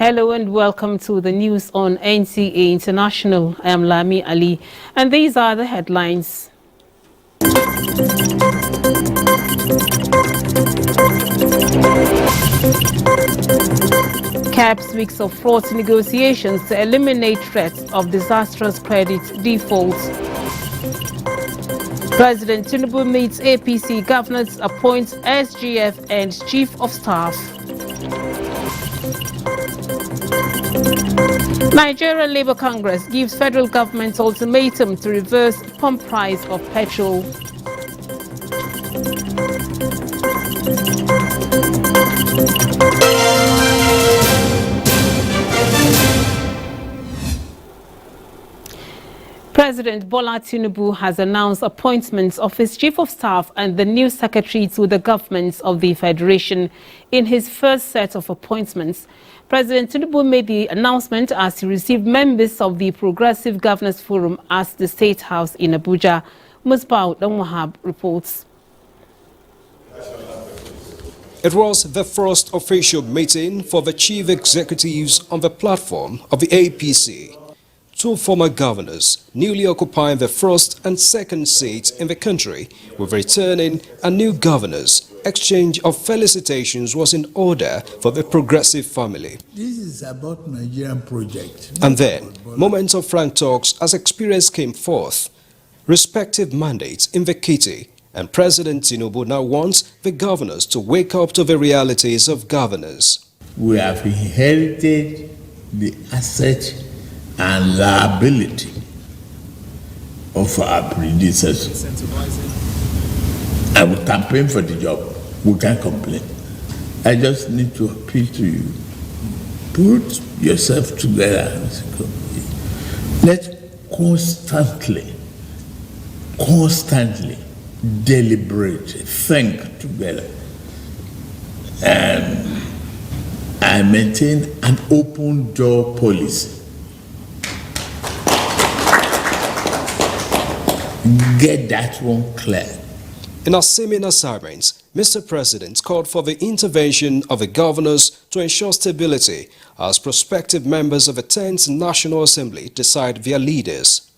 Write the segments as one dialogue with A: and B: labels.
A: Hello and welcome to the news on NTA International. I am Lami Ali and these are the headlines. CAP's weeks of fraught negotiations to eliminate threats of disastrous credit defaults. President Tinubu meets APC governors, appoints SGF and Chief of Staff. Nigerian Labour Congress gives federal government ultimatum to reverse pump price of petrol. President Bola Tinubu has announced appointments of his Chief of Staff and the new Secretary to the governments of the Federation in his first set of appointments. President Tinubu made the announcement as he received members of the Progressive Governors Forum at the State House in Abuja. Musbah reports.
B: It was the first official meeting for the chief executives on the platform of the APC. Two former governors, newly occupying the first and second seats in the country, with returning and new governors. Exchange of felicitations was in order for the progressive family.
C: This is about Nigerian project.
B: And then, moments of frank talks as experience came forth. Respective mandates in the kitty, and President Tinubu now wants the governors to wake up to the realities of governors.
C: We have inherited the asset and liability of our predecessors. I will campaign for the job. We can't complain. I just need to appeal to you. Put yourself together as a company. Let's constantly deliberate, think together. And I maintain an open door policy. Get that one clear.
B: In a seeming assignment, Mr. President called for the intervention of the governors to ensure stability as prospective members of the 10th National Assembly decide their leaders.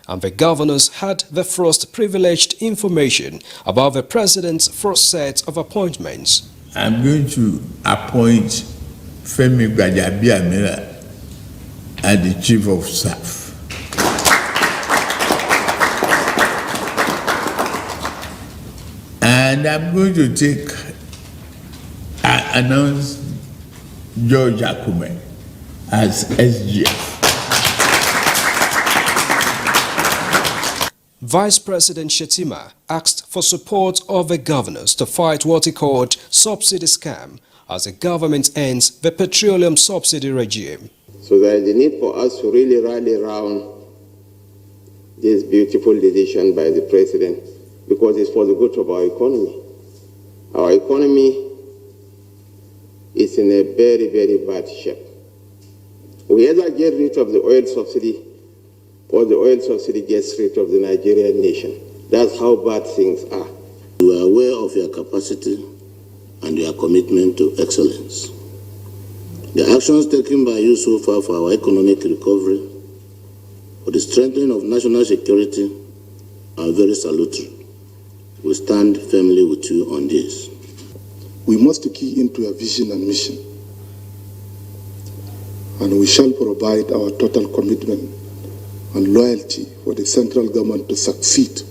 B: And the governors had the first privileged information about the president's first set of appointments.
C: I'm going to appoint Femi Gbajabiamila as the Chief of Staff. And I'm going to announce George Akume as SGF.
B: Vice President Shetima asked for support of the governors to fight what he called subsidy scam as the government ends the petroleum subsidy regime.
D: So there is a need for us to really rally around this beautiful decision by the president, because it's for the good of our economy. Our economy is in a very, very bad shape. We either get rid of the oil subsidy or the oil subsidy gets rid of the Nigerian nation. That's how bad things are.
E: We are aware of your capacity and your commitment to excellence. The actions taken by you so far for our economic recovery, for the strengthening of national security, are very salutary. We stand firmly with you on this.
F: We must key into a vision and mission, and we shall provide our total commitment and loyalty for the central government to succeed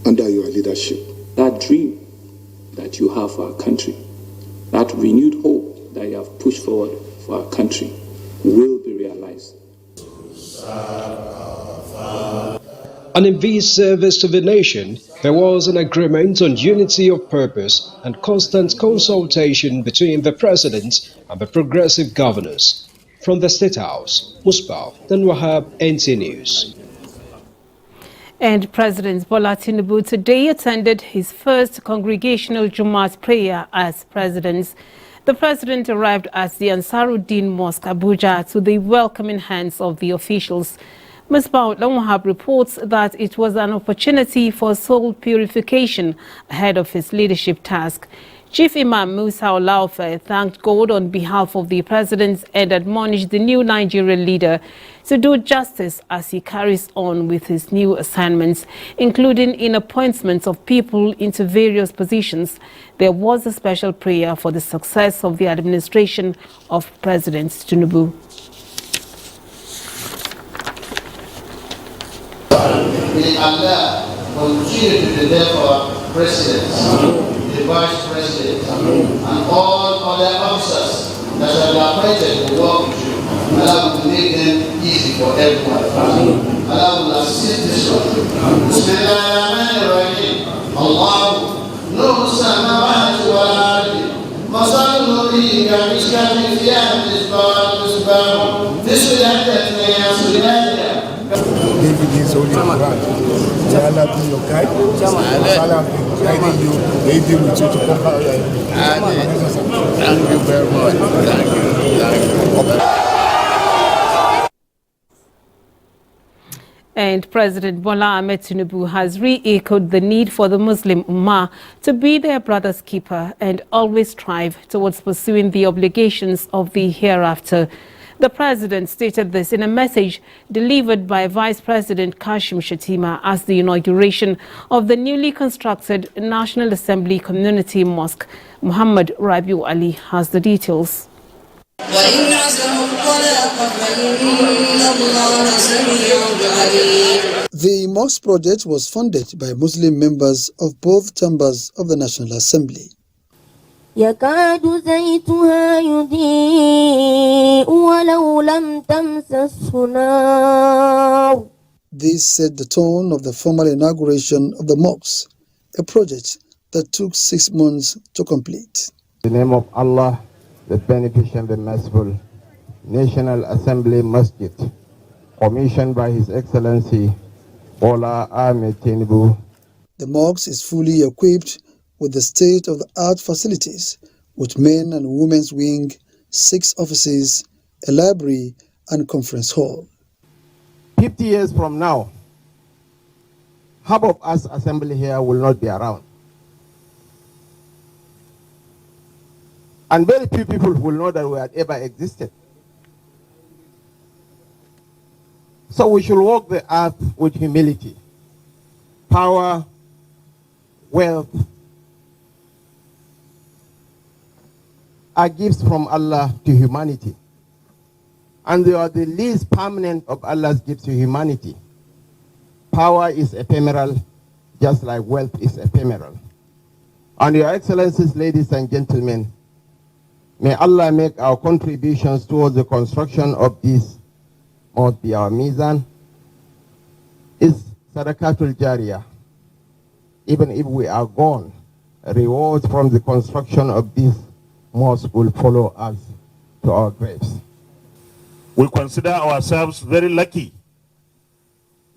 F: under your leadership.
G: That dream that you have for our country, that renewed hope that you have pushed forward for our country, will be realized.
B: And in this service to the nation, there was an agreement on unity of purpose and constant consultation between the president and the progressive governors. From the State House, Musbah NTA News.
A: And President Bola Tinubu today attended his first Congregational Jumat prayer as president. The president arrived at the Ansaruddin Mosque, Abuja, to the welcoming hands of the officials. Musbah reports that it was an opportunity for soul purification ahead of his leadership task. Chief Imam Musa Olaufe thanked God on behalf of the president and admonished the new Nigerian leader to do justice as he carries on with his new assignments, including in appointments of people into various positions. There was a special prayer for the success of the administration of President Tinubu.
H: May Allah continue to be there for our presidents, the vice president, and all other officers that have been appointed to work with you. Allah will make them easy for everyone. Allah will assist this country. Bismillahirrahmanirrahim. Allah nuru samawati wal ardi. Masal nurihi kamishkatin fiha misbah fi Sudan.
I: David is only Quran. May Allah be your guide. May Allah be guiding you, leading with you to conquer. Thank you very much. Thank you.
A: And President Bola Ahmed Tinubu has re-echoed the need for the Muslim Ummah to be their brother's keeper and always strive towards pursuing the obligations of the hereafter. The president stated this in a message delivered by Vice President Kashim Shettima at the inauguration of the newly constructed National Assembly Community Mosque. Muhammad Rabiu Ali has the details.
J: The mosque project was funded by Muslim members of both chambers of the National Assembly.
K: يكاد زيتها يضيء ولو لم تمسسه نار.
J: This set the tone of the formal inauguration of the mosque, a project that took 6 months to complete.
L: In the name of Allah, the Beneficent, the Merciful, National Assembly Masjid, commissioned by His Excellency Bola Ahmed Tinubu.
J: The mosque is fully equipped with the state-of-the-art facilities, with men and women's wing, 6 offices, a library, and conference hall.
L: 50 years from now, half of us assembly here will not be around. And very few people will know that we had ever existed. So we should walk the earth with humility. Power, wealth, are gifts from Allah to humanity. And they are the least permanent of Allah's gifts to humanity. Power is ephemeral, just like wealth is ephemeral. And Your Excellencies, ladies and gentlemen, may Allah make our contributions towards the construction of this mosque be our mizan. Is sadaqatul jariyah. Even if we are gone, rewards from the construction of this mosque will follow us to our graves.
M: We consider ourselves very lucky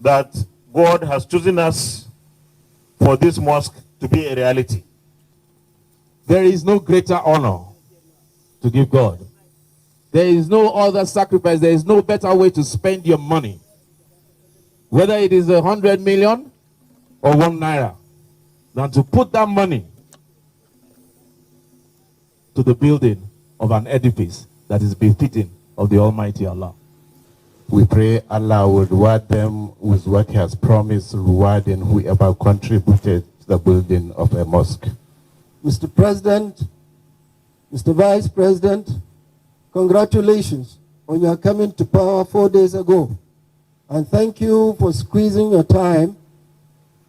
M: that God has chosen us for this mosque to be a reality.
N: There is no greater honor to give God. There is no other sacrifice. There is no better way to spend your money. Whether it is 100 million or 1 naira, than to put that money to the building of an edifice that is befitting of the Almighty Allah.
L: We pray Allah will reward them with what He has promised, rewarding whoever contributed to the building of a mosque.
O: Mr. President, Mr. Vice President, congratulations on your coming to power 4 days ago. And thank you for squeezing your time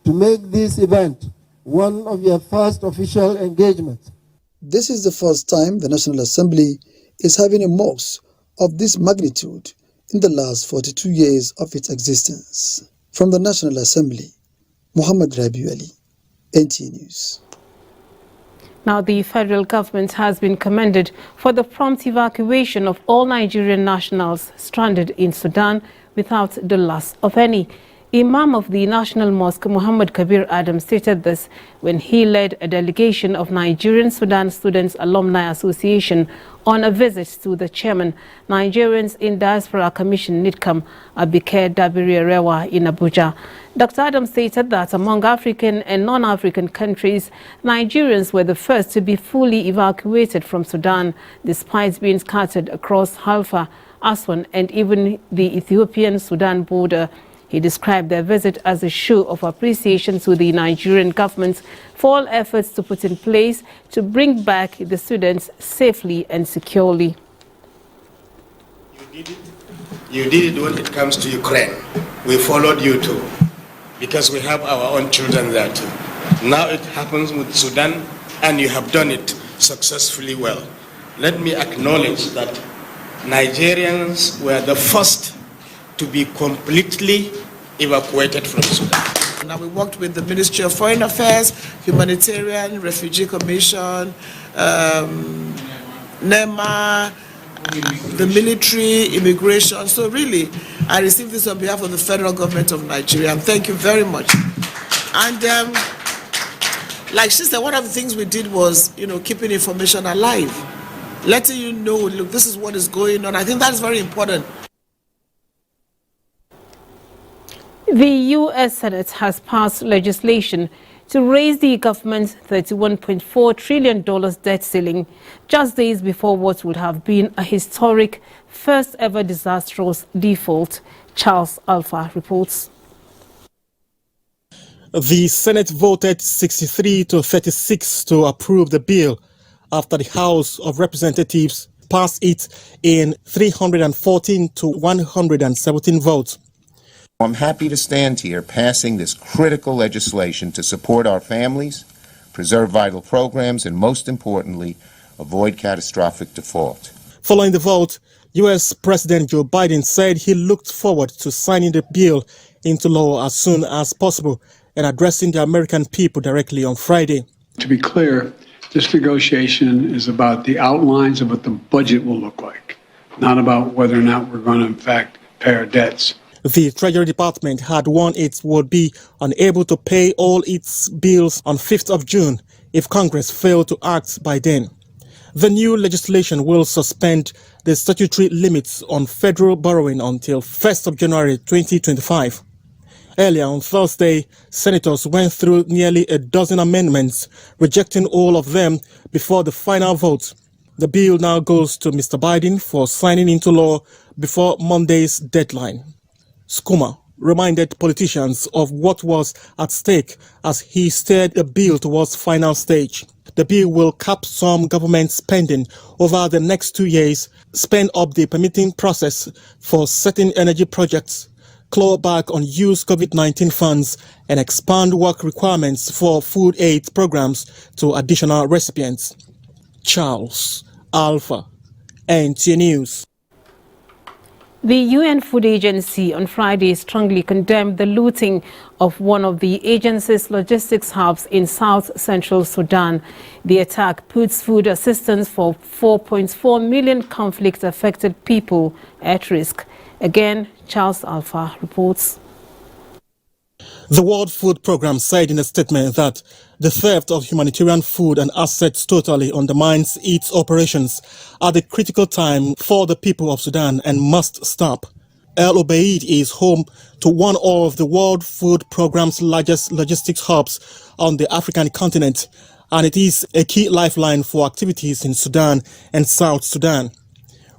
O: to make this event one of your first official engagements.
J: This is the first time the National Assembly is having a mosque of this magnitude in the last 42 years of its existence. From the National Assembly, Muhammad Rabiu Ali, NTA News.
A: Now, the federal government has been commended for the prompt evacuation of all Nigerian nationals stranded in Sudan without the loss of any. Imam of the National Mosque, Muhammad Kabir Adam, stated this when he led a delegation of Nigerian Sudan Students Alumni Association on a visit to the chairman, Nigerians in Diaspora Commission, NIDCAM, Abike Dabiri-Erewa in Abuja. Dr. Adam stated that among African and non-African countries, Nigerians were the first to be fully evacuated from Sudan, despite being scattered across Halfa, Aswan, and even the Ethiopian-Sudan border. He described their visit as a show of appreciation to the Nigerian government for all efforts to put in place to bring back the students safely and securely.
P: You did it when it comes to Ukraine. We followed you too, because we have our own children there too. Now it happens with Sudan, and you have done it successfully well. Let me acknowledge that Nigerians were the first to be completely evacuated from Sudan.
Q: Now we worked with the Ministry of Foreign Affairs, Humanitarian, Refugee Commission, NEMA, the military, immigration. So really, I received this on behalf of the federal government of Nigeria. And thank you very much. And like she said, one of the things we did was, keeping information alive, letting you know, look, this is what is going on. I think that is very important.
A: The U.S. Senate has passed legislation to raise the government's $31.4 trillion debt ceiling just days before what would have been a historic first-ever disastrous default. Charles Alpha reports.
R: The Senate voted 63-36 to approve the bill after the House of Representatives passed it in 314-117 votes.
S: I'm happy to stand here passing this critical legislation to support our families, preserve vital programs, and most importantly, avoid catastrophic default.
R: Following the vote, U.S. President Joe Biden said he looked forward to signing the bill into law as soon as possible and addressing the American people directly on Friday.
T: To be clear, this negotiation is about the outlines of what the budget will look like, not about whether or not we're going to, in fact, pay our debts.
R: The Treasury Department had warned it would be unable to pay all its bills on 5th of June if Congress failed to act by then. The new legislation will suspend the statutory limits on federal borrowing until 1st of January 2025. Earlier on Thursday, senators went through nearly a dozen amendments, rejecting all of them before the final vote. The bill now goes to Mr. Biden for signing into law before Monday's deadline. Skuma reminded politicians of what was at stake as he steered the bill towards final stage. The bill will cap some government spending over the next 2 years, spend up the permitting process for certain energy projects, claw back on used COVID-19 funds, and expand work requirements for food aid programs to additional recipients. Charles Alpha, NTA News.
A: The UN Food Agency on Friday strongly condemned the looting of one of the agency's logistics hubs in south-central Sudan. The attack puts food assistance for 4.4 million conflict-affected people at risk. Again, Charles Alpha reports.
R: The World Food Programme said in a statement that the theft of humanitarian food and assets totally undermines its operations at a critical time for the people of Sudan and must stop. El Obeid is home to one of the World Food Programme's largest logistics hubs on the African continent, and it is a key lifeline for activities in Sudan and South Sudan.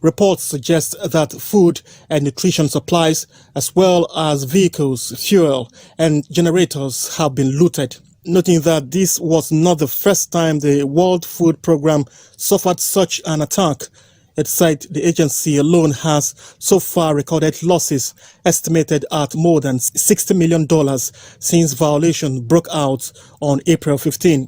R: Reports suggest that food and nutrition supplies, as well as vehicles, fuel, and generators have been looted. Noting that this was not the first time the World Food Programme suffered such an attack, it said the agency alone has so far recorded losses estimated at more than $60 million since violation broke out on April 15.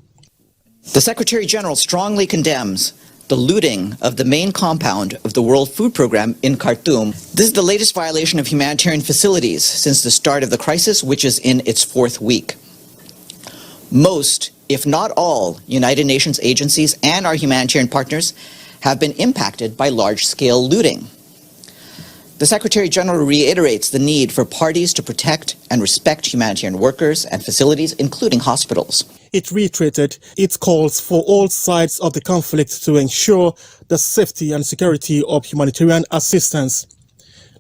U: The Secretary General strongly condemns the looting of the main compound of the World Food Programme in Khartoum. This is the latest violation of humanitarian facilities since the start of the crisis, which is in its 4th week. Most, if not all, United Nations agencies and our humanitarian partners have been impacted by large-scale looting. The Secretary General reiterates the need for parties to protect and respect humanitarian workers and facilities, including hospitals.
R: It reiterated its calls for all sides of the conflict to ensure the safety and security of humanitarian assistance.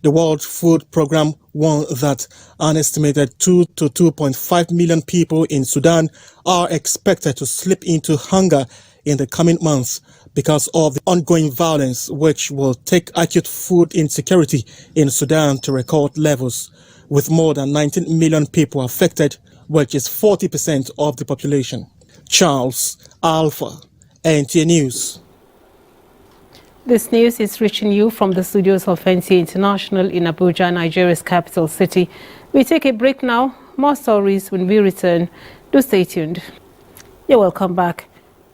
R: The World Food Programme warned that an estimated 2 to 2.5 million people in Sudan are expected to slip into hunger in the coming months because of the ongoing violence, which will take acute food insecurity in Sudan to record levels, with more than 19 million people affected, which is 40% of the population. Charles Alpha, NTA News.
A: This news is reaching you from the studios of NTA International in Abuja, Nigeria's capital city. We take a break now. More stories when we return. Do stay tuned. You're welcome back.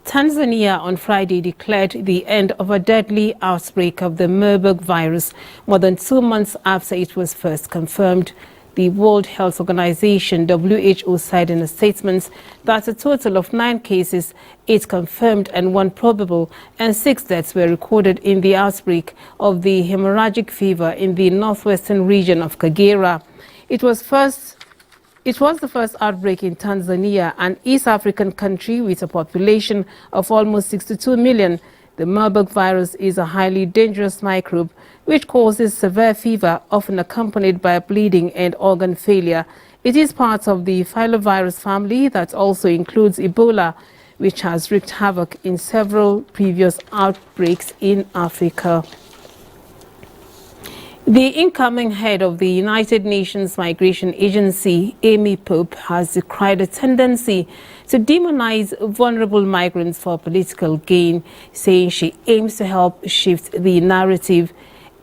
A: Tanzania on Friday declared the end of a deadly outbreak of the Marburg virus more than 2 months after it was first confirmed. The World Health Organization, WHO, said in a statement that a total of 9 cases, 8 confirmed and 1 probable, and 6 deaths were recorded in the outbreak of the hemorrhagic fever in the northwestern region of Kagera. It was the first outbreak in Tanzania, an East African country with a population of almost 62 million. The Marburg virus is a highly dangerous microbe which causes severe fever, often accompanied by bleeding and organ failure. It is part of the filovirus family that also includes Ebola, which has wreaked havoc in several previous outbreaks in Africa. The incoming head of the United Nations Migration Agency, Amy Pope, has decried a tendency to demonize vulnerable migrants for political gain, saying she aims to help shift the narrative.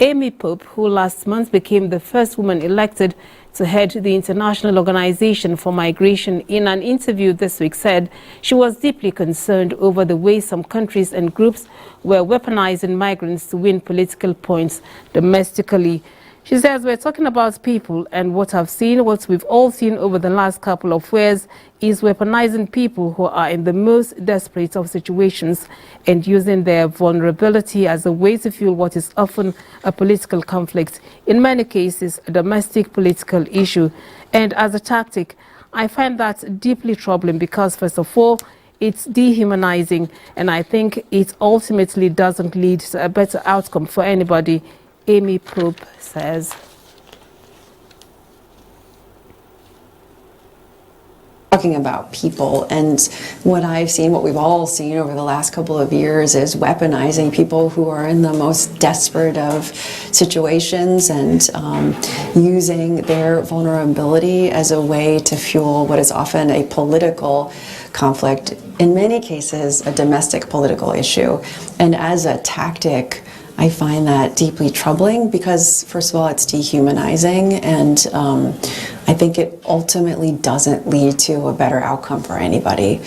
A: Amy Pope, who last month became the first woman elected to head the International Organization for Migration, in an interview this week said she was deeply concerned over the way some countries and groups were weaponizing migrants to win political points domestically. She says, we're talking about people, and what we've all seen over the last couple of years is weaponizing people who are in the most desperate of situations and using their vulnerability as a way to fuel what is often a political conflict, in many cases a domestic political issue. And as a tactic, I find that deeply troubling because, first of all, it's dehumanizing, and I think it ultimately doesn't lead to a better outcome for anybody, Amy Pope says.
C: Talking about people, and what I've seen, what we've all seen over the last couple of years, is weaponizing people who are in the most desperate of situations and using their vulnerability as a way to fuel what is often a political conflict, in many cases a domestic political issue. And as a tactic, I find that deeply troubling because, first of all, it's dehumanizing, and I think it ultimately doesn't lead to a better outcome for anybody.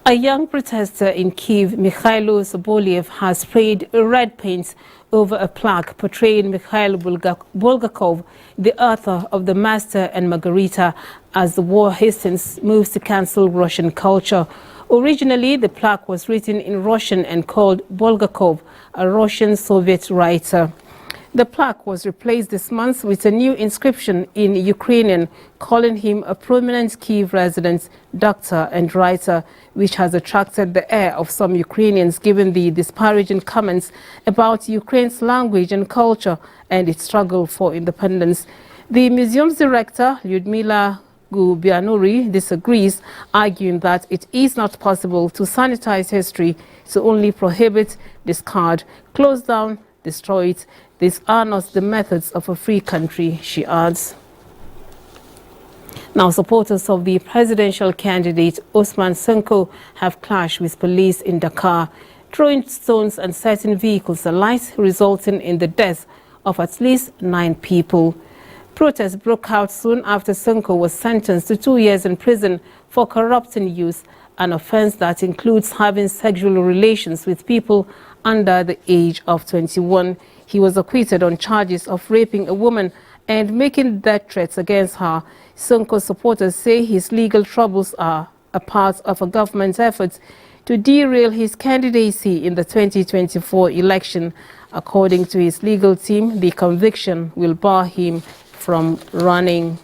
A: A young protester in Kyiv, Mikhailo Soboliev, has sprayed red paint over a plaque portraying Mikhail Bolgerkov, the author of The Master and Margarita, as the war hastens moves to cancel Russian culture. Originally, the plaque was written in Russian and called Bolgerkov, a Russian Soviet writer. The plaque was replaced this month with a new inscription in Ukrainian calling him a prominent Kyiv resident, doctor and writer, which has attracted the ire of some Ukrainians given the disparaging comments about Ukraine's language and culture and its struggle for independence. The museum's director, Lyudmila Gubianuri, disagrees, arguing that it is not possible to sanitize history, to only prohibit, discard, close down, destroy it. These are not the methods of a free country, she adds. Now, supporters of the presidential candidate Ousmane Sonko have clashed with police in Dakar, throwing stones and setting vehicles alight, resulting in the death of at least 9 people. Protests broke out soon after Sonko was sentenced to 2 years in prison for corrupting youth, an offense that includes having sexual relations with people under the age of 21. He was acquitted on charges of raping a woman and making death threats against her. Sonko's supporters say his legal troubles are a part of a government's efforts to derail his candidacy in the 2024 election. According to his legal team, the conviction will bar him from running.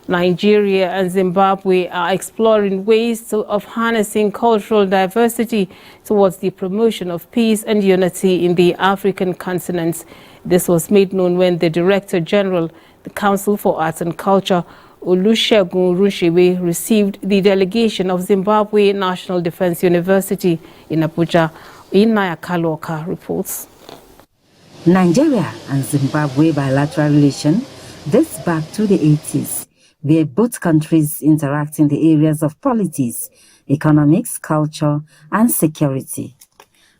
A: Nigeria and Zimbabwe are exploring ways of harnessing cultural diversity towards the promotion of peace and unity in the African continent. This was made known when the Director General, the Council for Arts and Culture, Olusegun Runshewe, received the delegation of Zimbabwe National Defense University in Abuja. Inaya Kaloka reports.
D: Nigeria and Zimbabwe bilateral relation dates back to the 80s, where both countries interact in the areas of politics, economics, culture, and security.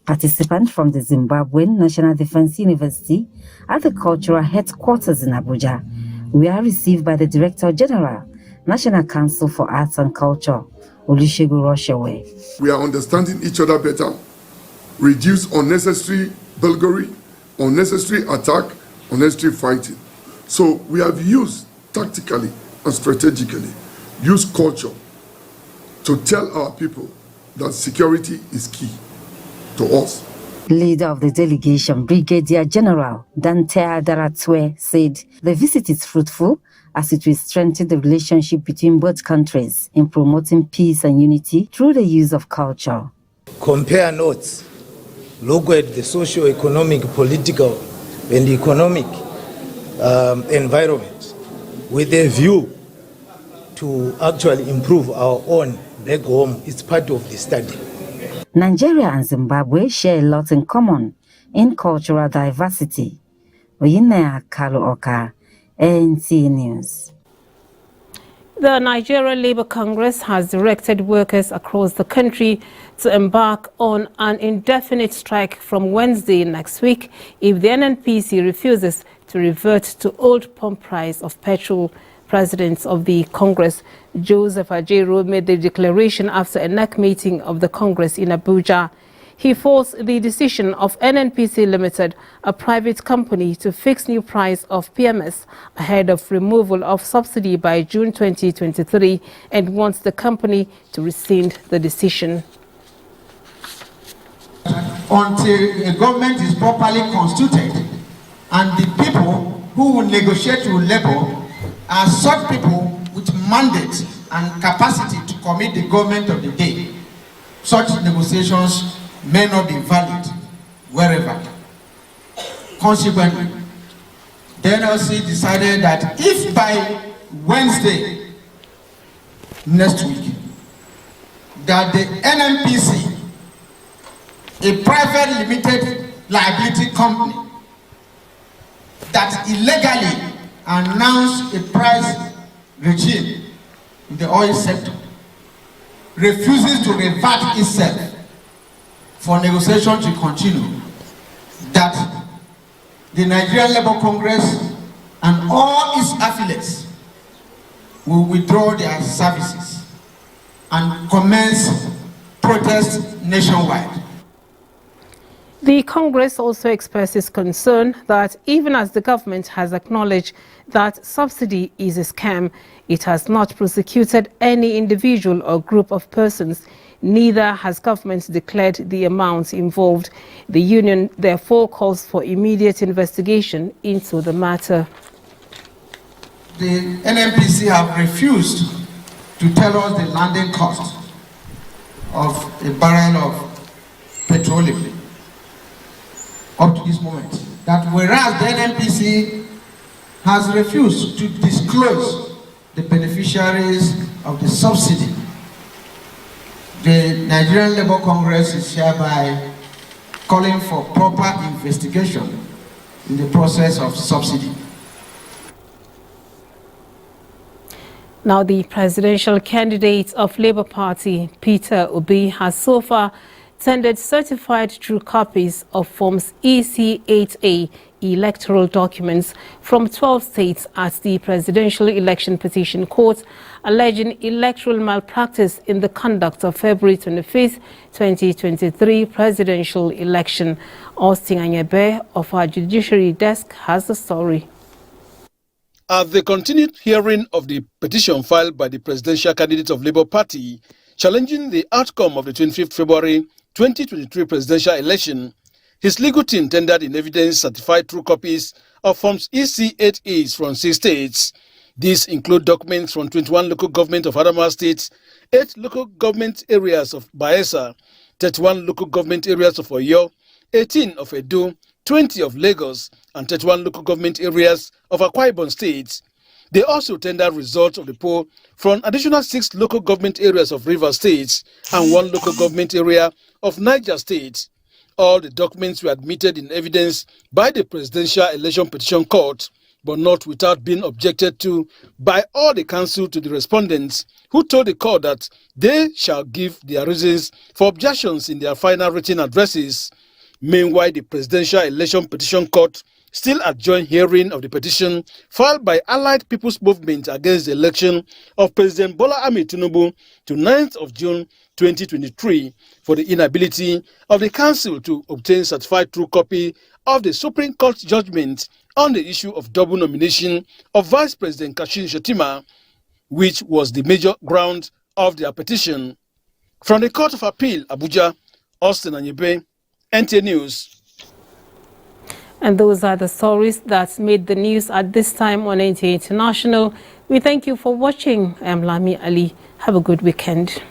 D: Participants from the Zimbabwean National Defense University at the cultural headquarters in Abuja were received by the Director General, National Council for Arts and Culture, Olusegun Runshewe.
F: We are understanding each other better, reduce unnecessary bullying, unnecessary attack, unnecessary fighting. So we have used tactically and strategically, use culture to tell our people that security is key to us.
D: Leader of the delegation, Brigadier General Dante Adaratwe, said the visit is fruitful as it will strengthen the relationship between both countries in promoting peace and unity through the use of culture.
V: Compare notes, look at the socio-economic, political, and economic environment with a view to actually improve our own back home. It's part of the study.
D: Nigeria and Zimbabwe share a lot in common in cultural diversity. Oyinaya Kalu-Oka, NTA News.
A: The Nigerian Labour Congress has directed workers across the country to embark on an indefinite strike from Wednesday next week if the NNPC refuses to revert to old pump price of petrol. President of the Congress, Joseph Ajero, made the declaration after a NEC meeting of the Congress in Abuja. He forced the decision of NNPC Limited, a private company, to fix new price of PMS ahead of removal of subsidy by June 2023 and wants the company to rescind the decision.
W: Until a government is properly constituted and the people who will negotiate with Labour are such people with mandate and capacity to commit the government of the day, such negotiations may not be valid wherever. Consequently, the NLC decided that if by Wednesday next week that the NNPC, a private limited liability company that illegally announced a price regime in the oil sector, refuses to revert itself for negotiation to continue, that the Nigerian Labour Congress and all its affiliates will withdraw their services and commence protests nationwide.
A: The Congress also expresses concern that even as the government has acknowledged that subsidy is a scam, it has not prosecuted any individual or group of persons. Neither has government declared the amounts involved. The union therefore calls for immediate investigation into the matter.
W: The NNPC have refused to tell us the landing cost of a barrel of petroleum up to this moment. That whereas the NNPC has refused to disclose the beneficiaries of the subsidy, the Nigerian Labour Congress is hereby calling for proper investigation in the process of subsidy.
A: Now, the presidential candidate of Labour Party, Peter Obi, has so far tendered certified true copies of Forms EC8A electoral documents from 12 states at the Presidential Election Petition Court, alleging electoral malpractice in the conduct of February 25, 2023 presidential election. Austin Anyebe of our Judiciary Desk has the story.
X: At the continued hearing of the petition filed by the presidential candidate of Labour Party, challenging the outcome of the 25th February 2023 presidential election, his legal team tendered in evidence certified true copies of Forms EC8As from 6 states. These include documents from 21 local government of Adamawa State, 8 local government areas of Bayelsa, 31 local government areas of Oyo, 18 of Edo, 20 of Lagos, and 31 local government areas of Akwa Ibom State. They also tendered results of the poll from additional 6 local government areas of Rivers State and 1 local government area of Niger State. All the documents were admitted in evidence by the Presidential Election Petition Court, but not without being objected to by all the counsel to the respondents, who told the court that they shall give their reasons for objections in their final written addresses. Meanwhile, the Presidential Election Petition Court still adjourned hearing of the petition filed by Allied People's Movement against the election of President Bola Ahmed Tinubu to 9th of June 2023 for the inability of the council to obtain certified true copy of the Supreme Court judgment on the issue of double nomination of Vice President Kashim Shettima, which was the major ground of their petition. From the Court of Appeal, Abuja, Austin Anyebe, NTA News.
A: And those are the stories that made the news at this time on NTA International. We thank you for watching. I am Lami Ali. Have a good weekend.